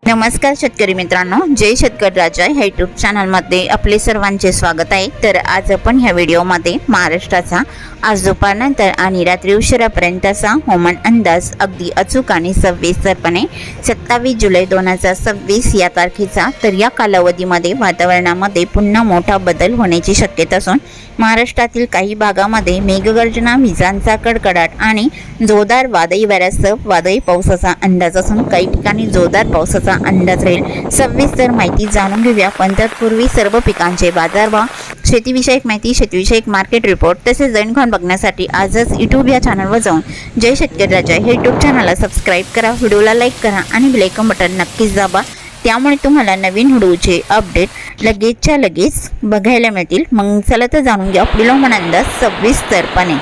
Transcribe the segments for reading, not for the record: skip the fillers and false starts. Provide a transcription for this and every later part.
नमस्कार शेतकरी मित्रांनो, जय शेतकरी राजा ह्या यूट्यूब चॅनलमध्ये आपले सर्वांचे स्वागत आहे। तर आज आपण ह्या व्हिडिओमध्ये महाराष्ट्राचा आज दुपारनंतर आणि रात्री उशिरापर्यंतचा हवामान अंदाज अगदी अचूक आणि सविस्तरपणे 27 जुलै 2026 या तारखेचा तर या कालावधीमध्ये वातावरणामध्ये पुन्हा मोठा बदल होण्याची शक्यता असून महाराष्ट्रातील काही भागामध्ये मेघगर्जना, विजांचा कडकडाट आणि जोरदार वादळी वाऱ्यासह वादळी पावसाचा अंदाज असून काही ठिकाणी जोरदार पावसाचा अंदाज राहील। सविस्तर माहिती जाणून घेऊया, पण तत्पूर्वी सर्व पिकांचे बाजारभाव, शेतीविषयक माहिती, शेतीविषयक मार्केट रिपोर्ट तसेच दैनंदिन बघण्यासाठी आजच यूट्यूब या चॅनलवर जाऊन जय शेतकरी राजा हे यूट्यूब चॅनलला सबस्क्राईब करा, व्हिडिओला लाईक करा आणि बेल आयकॉन बटन नक्कीच दाबा, त्यामुळे तुम्हाला नवीन व्हिडिओचे अपडेट लगेचच्या लगेच बघायला मिळतील। मग चला तर जाणून घ्या पुढील हवामान अंदाज सविस्तरपणे।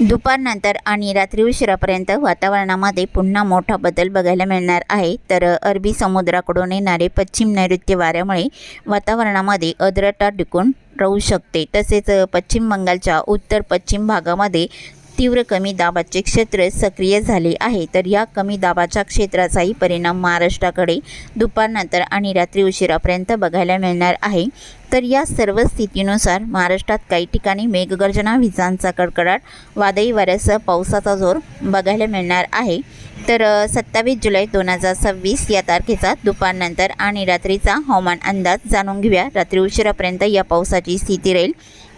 दुपारनंतर आणि रात्री उशिरापर्यंत वातावरणामध्ये पुन्हा मोठा बदल बघायला मिळणार आहे। तर अरबी समुद्राकडून येणारे पश्चिम नैऋत्य वाऱ्यामुळे वातावरणामध्ये आर्द्रता टिकून राहू शकते। तसेच पश्चिम बंगालच्या उत्तर पश्चिम भागामध्ये तीव्र कमी दाबाचे क्षेत्र सक्रिय झाले आहे। तर या कमी दाबाच्या क्षेत्राचाही परिणाम महाराष्ट्राकडे दुपारनंतर आणि रात्री उशिरापर्यंत बघायला मिळणार आहे। तर या सर्व स्थितीनुसार महाराष्ट्रात काही ठिकाणी मेघगर्जना, विजांचा कडकडाट, वादळी वाऱ्यासह पावसाचा जोर बघायला मिळणार आहे। तर 27 जुलै 2026 या तारखेचा दुपारनंतर आणि रात्रीचा हवामान अंदाज जाणून घेऊया। रात्री उशिरापर्यंत या पावसाची स्थिती राहील।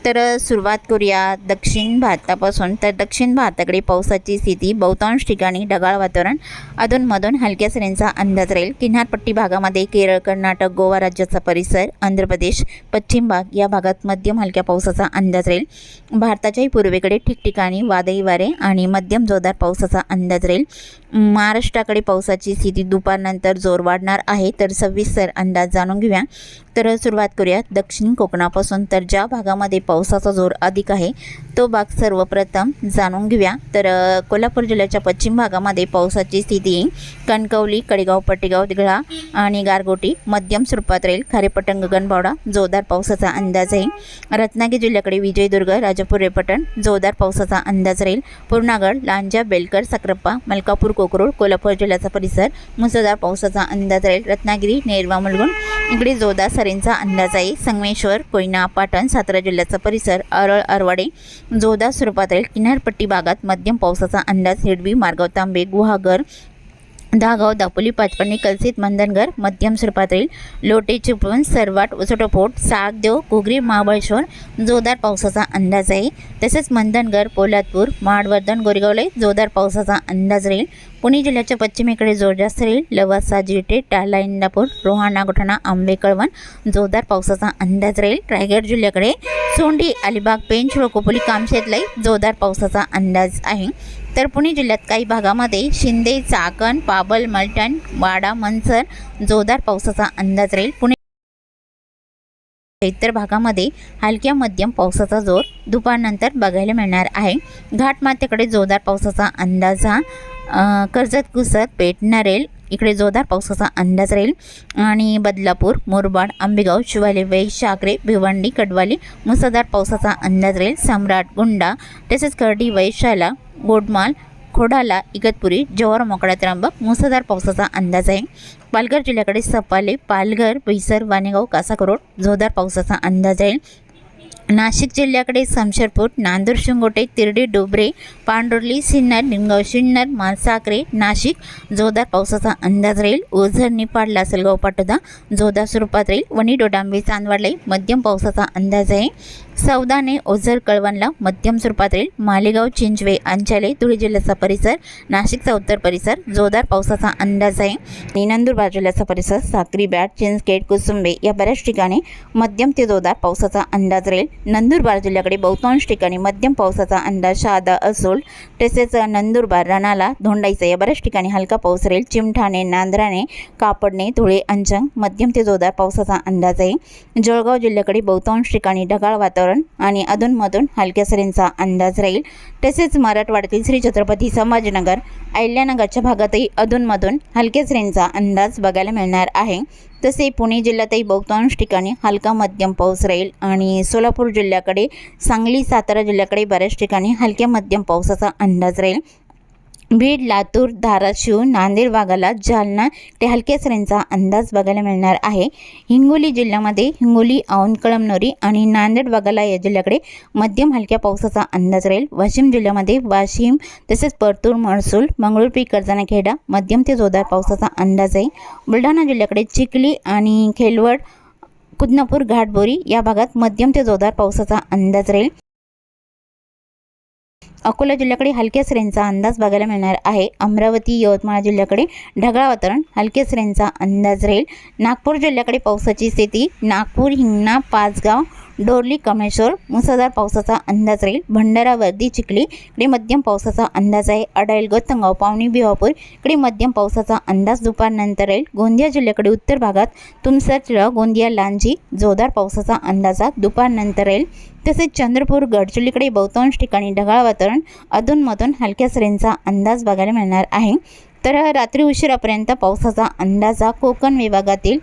तर सुरुवात करूया दक्षिण भारतापासून। तर दक्षिण भारताकडे पावसाची स्थिती बहुतांश ठिकाणी ढगाळ वातावरण, अधूनमधून हलक्या सरींचा अंदाज राहील। किनारपट्टी भागामध्ये केरळ, कर्नाटक, गोवा राज्याचा परिसर, आंध्र प्रदेश, पश्चिम भाग या भागात मध्यम हलक्या पावसाचा अंदाज राहील। भारताच्याही पूर्वेकडे ठिकठिकाणी वादळी वारे आणि मध्यम जोरदार पावसाचा अंदाज राहील। महाराष्ट्राकडे पावसाची स्थिती दुपारनंतर जोर वाढणार आहे। तर सविस्तर अंदाज जाणून घेऊया। तर सुरुवात करूया दक्षिण कोकणापासून। तर ज्या भागामध्ये पावसाचा जोर अधिक आहे तो भाग सर्वप्रथम जाणून घेऊया। तर कोल्हापूर जिल्ह्याच्या पश्चिम भागामध्ये पावसाची स्थिती कणकवली, कडेगाव, पटेगाव, दिघळा आणि गारगोटी मध्यम स्वरूपात राहील। खारेपटण, गगनबावडा जोरदार पावसाचा अंदाज आहे। रत्नागिरी जिल्ह्याकडे विजयदुर्ग, राजापूर, रेपटण जोरदार पावसाचा अंदाज राहील। पूर्णागड, लांजा, बेलकर, साक्राप्पा, मलकापूर, कोकरूड, कोल्हापूर जिल्ह्याचा परिसर मुसळधार पावसाचा अंदाज राहील। रत्नागिरी, नेरवा, मुलगुण इकडे जोरदार सरींचा अंदाज आहे। संगमेश्वर, कोयना, पाटण, सातारा जिल्ह्याचा परिसर, अरळ, अरवाडे जोरदार स्वरूपात राहील। किनारपट्टी भागात मध्यम पावसाचा अंदाज। हिडबी, मारगाव, तांबे, गुहागर, दहागाव, दापोली, पाचपणी, कलसीत, मंदनगर मध्यम स्वरूपात राहील। लोटे, चिपळूण, सरवाट, उसोटोपोट, सागदेव, घुगरी, महाबळेश्वर जोरदार पावसाचा अंदाज आहे। तसेच मंदनगर, पोलादपूर, माडवर्धन, गोरेगावला जोरदार पावसाचा अंदाज राहील। पुणे जिल्ह्याच्या पश्चिमेकडे जोर जास्त राहील। लवासा, जिरटे, टाला, इंदापूर, रोहा, नागोठणा, आंबे, कळवण जोरदार पावसाचा अंदाज राहील। रायगड जिल्ह्याकडे सोंडी, अलिबाग, पेंच, खोपोली, कामशेतलाही जोरदार पावसाचा अंदाज आहे। तर पुणे जिल्ह्यात काही भागामध्ये शिंदे, चाकण, पाबल, मलटण, वाडा, मनसर जोरदार पावसाचा अंदाज राहील। पुणे इतर भागामध्ये हलक्या मध्यम पावसाचा जोर दुपारनंतर बघायला मिळणार आहे। घाटमाथ्याकडे जोरदार पावसाचा अंदाज कर्जत, कुसत, पेठ, नरेल इकडे जोरदार पावसाचा अंदाज राहील। आणि बदलापूर, मुरबाड, आंबेगाव, शिवाले, वैशाखरे, भिवंडी, कडवाली मुसळधार पावसाचा अंदाज राहील। सम्राट, गुंडा तसेच करडी, वैशाला, गोडमाल, खोडाला, इगतपुरी, जव्हार, मोकळा, त्र्यंबक मुसळधार पावसाचा अंदाज आहे। पालघर जिल्ह्याकडे सपाले, पालघर, बोईसर, वाणेगाव, कासाकरोड जोरदार पावसाचा अंदाज आहे। नाशिक जिल्ह्याकडे शमशेरपूर, नांदूर, शिंगोटे, तिरडी, डोबरे, पांडुर्ली, सिन्नर, निमगाव, शिन्नर, मालसाखरे, नाशिक जोरदार पावसाचा अंदाज राहील। ओझर, निपाड, लासलगाव, पाटोदा जोरदार स्वरूपात राहील। वणी, डोडांबे, चांदवडला मध्यम पावसाचा अंदाज आहे। सौदाने, ओझर, कळवणला मध्यम स्वरूपात राहील। मालेगाव, चिंचवे, अंचाले, धुळे जिल्ह्याचा परिसर, नाशिकचा उत्तर परिसर जोरदार पावसाचा अंदाज आहे। आणि नंदुरबार जिल्ह्याचा परिसर, साक्री, बॅट, चिंचखेड, कुसुंबे या बऱ्याच ठिकाणी मध्यम ते जोरदार पावसाचा अंदाज राहील। नंदुरबार जिल्ह्याकडे बहुतांश ठिकाणी मध्यम पावसाचा अंदाज। शहादा, असोल तसेच नंदुरबार, रणाला, धोंडाईचा या बऱ्याच ठिकाणी हलका पाऊस राहील। चिमठाणे, नांद्राणे, कापडणे, धुळे, अंचंग मध्यम ते जोरदार पावसाचा अंदाज आहे। जळगाव जिल्ह्याकडे बहुतांश ठिकाणी ढगाळ वातावरण आणि अधूनमधून हलक्या सरींचा अंदाज राहील। तसेच मराठवाड्यातील श्री छत्रपती संभाजीनगर, अहिल्यानगरच्या भागातही अधूनमधून हलक्या सरींचा अंदाज बघायला मिळणार आहे। तसे पुणे जिल्ह्यातही बहुतांश ठिकाणी हलका मध्यम पाऊस राहील आणि सोलापूर जिल्ह्याकडे, सांगली, सातारा जिल्ह्याकडे बऱ्याच ठिकाणी हलक्या मध्यम पावसाचा अंदाज राहील। बीड, लातूर, धाराशिव, नांदेड भागाला जालना ते हलक्या सरींचा अंदाज बघायला मिळणार आहे। हिंगोली जिल्ह्यामध्ये हिंगोली, औंध, कळमनुरी आणि नांदेड भागाला या जिल्ह्याकडे मध्यम हलक्या पावसाचा अंदाज राहील। वाशिम जिल्ह्यामध्ये वाशिम तसेच परतूर, महसूल, मंगळुरपीर, कर्जाना खेडा मध्यम ते जोरदार पावसाचा अंदाज आहे। बुलढाणा जिल्ह्याकडे चिखली आणि खेलवड, कुदनापूर, घाटबोरी या भागात मध्यम ते जोरदार पावसाचा अंदाज राहील। अकोला जिल्ह्याकडे हलक्या सरींचा अंदाज बघायला मिळणार आहे। अमरावती, यवतमाळ जिल्ह्याकडे ढगाळ वातावरण, हलक्या सरींचा अंदाज राहील। नागपूर जिल्ह्याकडे पावसाची स्थिती, नागपूर, हिंगणा, पाचगाव, डोरली, कमेश्वर मुसळधार पावसाचा अंदाज राहील। भंडारा, वर्दी, चिखली इकडे मध्यम पावसाचा अंदाज आहे। अडाईल, गतंगाव, पावनी, भिवापूर इकडे मध्यम पावसाचा अंदाज दुपारनंतर राहील। गोंदिया जिल्ह्याकडे उत्तर भागात तुमसर, गोंदिया, लांजी जोरदार पावसाचा अंदाजा दुपारनंतर राहील। तसेच चंद्रपूर, गडचिरोलीकडे बहुतांश ठिकाणी ढगाळ वातावरण, अधूनमधून हलक्या सरींचा अंदाज बघायला मिळणार आहे। तर रात्री उशिरापर्यंत पावसाचा अंदाजा कोकण विभागातील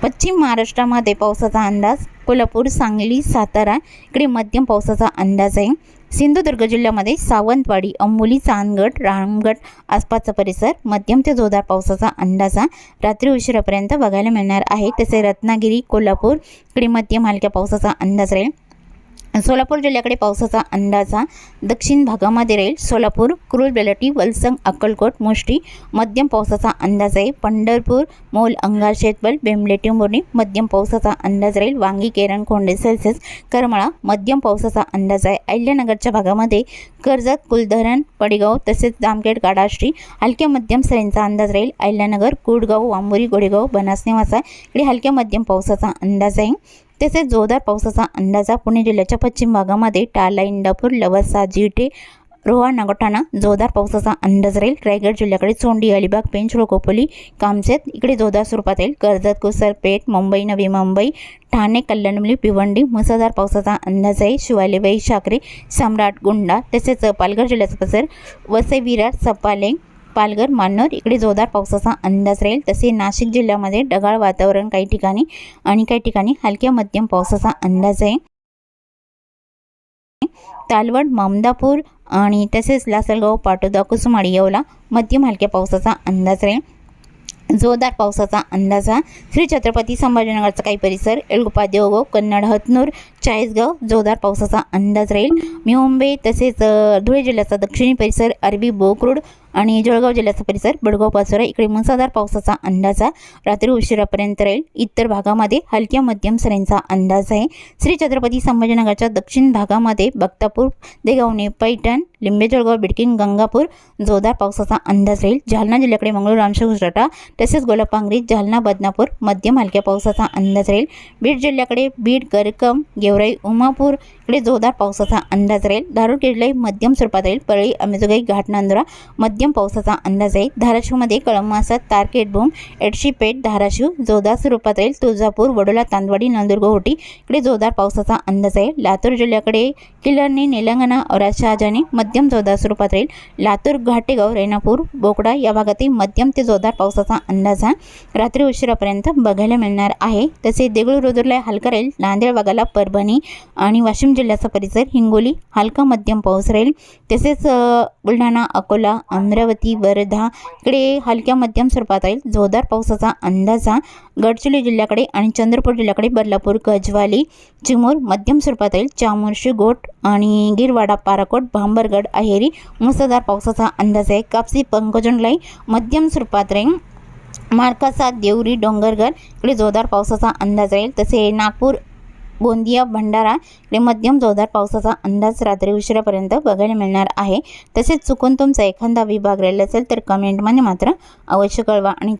पश्चिम महाराष्ट्रामध्ये पावसाचा अंदाज, कोल्हापूर, सांगली, सातारा इकडे मध्यम पावसाचा अंदाज आहे। सिंधुदुर्ग जिल्ह्यामध्ये सावंतवाडी, अंबोली, चांदगड, रामगड आसपासचा परिसर मध्यम ते जोरदार पावसाचा अंदाजा रात्री उशिरापर्यंत बघायला मिळणार आहे। तसे रत्नागिरी, कोल्हापूर इकडे मध्यम हलक्या पावसाचा अंदाज राहील। सोलापूर जिल्ह्याकडे पावसाचा अंदाजा दक्षिण भागामध्ये राहील। सोलापूर, कुरुल, बेलटी, वलसंग, अक्कलकोट, मुष्टी मध्यम पावसाचा अंदाज आहे। पंढरपूर, मोल, अंगार, शेतबल, बेंबले, टिंबोर्णी मध्यम पावसाचा अंदाज राहील। वांगी, केरन, खोंडे, सेल्सिअस, करमाळा मध्यम पावसाचा अंदाज आहे। अहिल्यानगरच्या भागामध्ये कर्जत, कुलधरण, पडेगाव तसेच जामखेड, काडाश्री हलक्या मध्यम सरींचा अंदाज राहील। अहिल्यानगर, कुडगाव, वांबोरी, गोडेगाव, बनास, नेवासा इकडे हलक्या मध्यम पावसाचा अंदाज आहे। तसेच जोरदार पावसाचा अंदाजा पुणे जिल्ह्याच्या पश्चिम भागामध्ये टाला, इंदापूर, लवसा, जिटे, रोहा, नागोठाणा जोरदार पावसाचा अंदाज राहील। रायगड जिल्ह्याकडे चोंडी, अलिबाग, पेंच, खोपोली, कामशेत इकडे जोरदार स्वरूपात राहील। कर्जत, कुसरपेठ, मुंबई, नवी मुंबई, ठाणे, कल्याणमुली, भिवंडी मुसळधार पावसाचा अंदाज आहे। शिवाले, वैशाखरे, सम्राट, गुंडा तसेच पालघर जिल्ह्याचा परिसर वसई, विरार, सपाले, पालघर, मान्नर इकडे जोरदार पावसाचा अंदाज राहील। तसे नाशिक जिल्ह्यामध्ये ढगाळ वातावरण काही ठिकाणी आणि काही ठिकाणी हलक्या मध्यम पावसाचा अंदाज आहे। तालवड, ममदापूर आणि तसेच लासलगाव, पाटोदा, कुसुमाडी, येवला मध्यम हलक्या पावसाचा अंदाज राहील। जोरदार पावसाचा अंदाजा श्री छत्रपती संभाजीनगरचा काही परिसर, एलगुप्पा, देवगाव, कन्नड, हतनूर, चाळीसगाव जोरदार पावसाचा अंदाज राहील। मुंबई तसेच धुळे जिल्ह्याचा दक्षिणी परिसर, अरबी, बोकरूड आणि जळगाव जिल्ह्याचा परिसर, बडगाव, पाचोरा इकडे मुसळधार पावसाचा अंदाजा रात्री उशिरापर्यंत राहील। इतर भागामध्ये हलक्या मध्यम सरींचा अंदाज आहे। श्री छत्रपती संभाजीनगरच्या दक्षिण भागामध्ये बक्तापूर, देगावणे, पैठण, लिंबे, जळगाव, बिडकीन, गंगापूर जोरदार पावसाचा अंदाज राहील। जालना जिल्ह्याकडे मंगळूर, रामशेज, उजरटा तसेच गोलापांगरी, जालना, बदनापूर मध्यम हलक्या पावसाचा अंदाज राहील। बीड जिल्ह्याकडे बीड, गरकम, गेवराई, उमापूर इकडे जोरदार पावसाचा अंदाज राहील। धारूर जिल्ह्यात मध्यम स्वरूपात राहील। परळी, अंबेजोगाई, घाटनांदुरा मध्यम पावसाचा अंदाज आहे। धाराशिवमध्ये कळंबासा, तारकेट, भूम, एडशीपेठ, धाराशिव जोरदार स्वरूपात राहील। तुळजापूर, वडोला, तांदवाडी, नंदुरबार, होटी इकडे जोरदार पावसाचा अंदाज आहे। लातूर जिल्ह्याकडे किल्लारनी, निलंगणा, औराद, शहाजानी मध्यम जोरदार स्वरूपात राहील। लातूर, घाटेगाव, रेणापूर, बोकडा या भागातील मध्यम ते जोरदार पावसाचा अंदाज रात्री उशिरापर्यंत बघायला मिळणार आहे। तसे देगलूर, रुद्रला हलका राहील। नांदेड भागाला परभणी आणि वाशिम जिल्ह्याचा परिसर, हिंगोली हलका मध्यम पाऊस राहील। तसेच बुलढाणा, अकोला, अमरावती, वर्धा इकडे हलक्या मध्यम स्वरूपात राहील। जोरदार पावसाचा अंदाजा गडचिरोली जिल्ह्याकडे आणि चंद्रपूर जिल्ह्याकडे बदलापूर, गजवाली, चिमूर मध्यम स्वरूपात राहील। चामोर्शी, गोट आणि गिरवाडा, पाराकोट, भांबरगड, अहेरी मुसळधार पावसाचा अंदाज आहे। कापसी, पंकजनलाई मध्यम स्वरूपात राहील। मार्कासा, देवरी, डोंगरगड इकडे जोरदार पावसाचा अंदाज राहील। तसे नागपूर, गोंदिया, भंडारा इकडे मध्यम जोरदार पावसाचा अंदाज रात्री उशिरापर्यंत बघायला मिळणार आहे। तसेच चुकून तुमचा एखादा विभाग राहिला असेल तर कमेंटमध्ये मात्र अवश्य कळवा आणि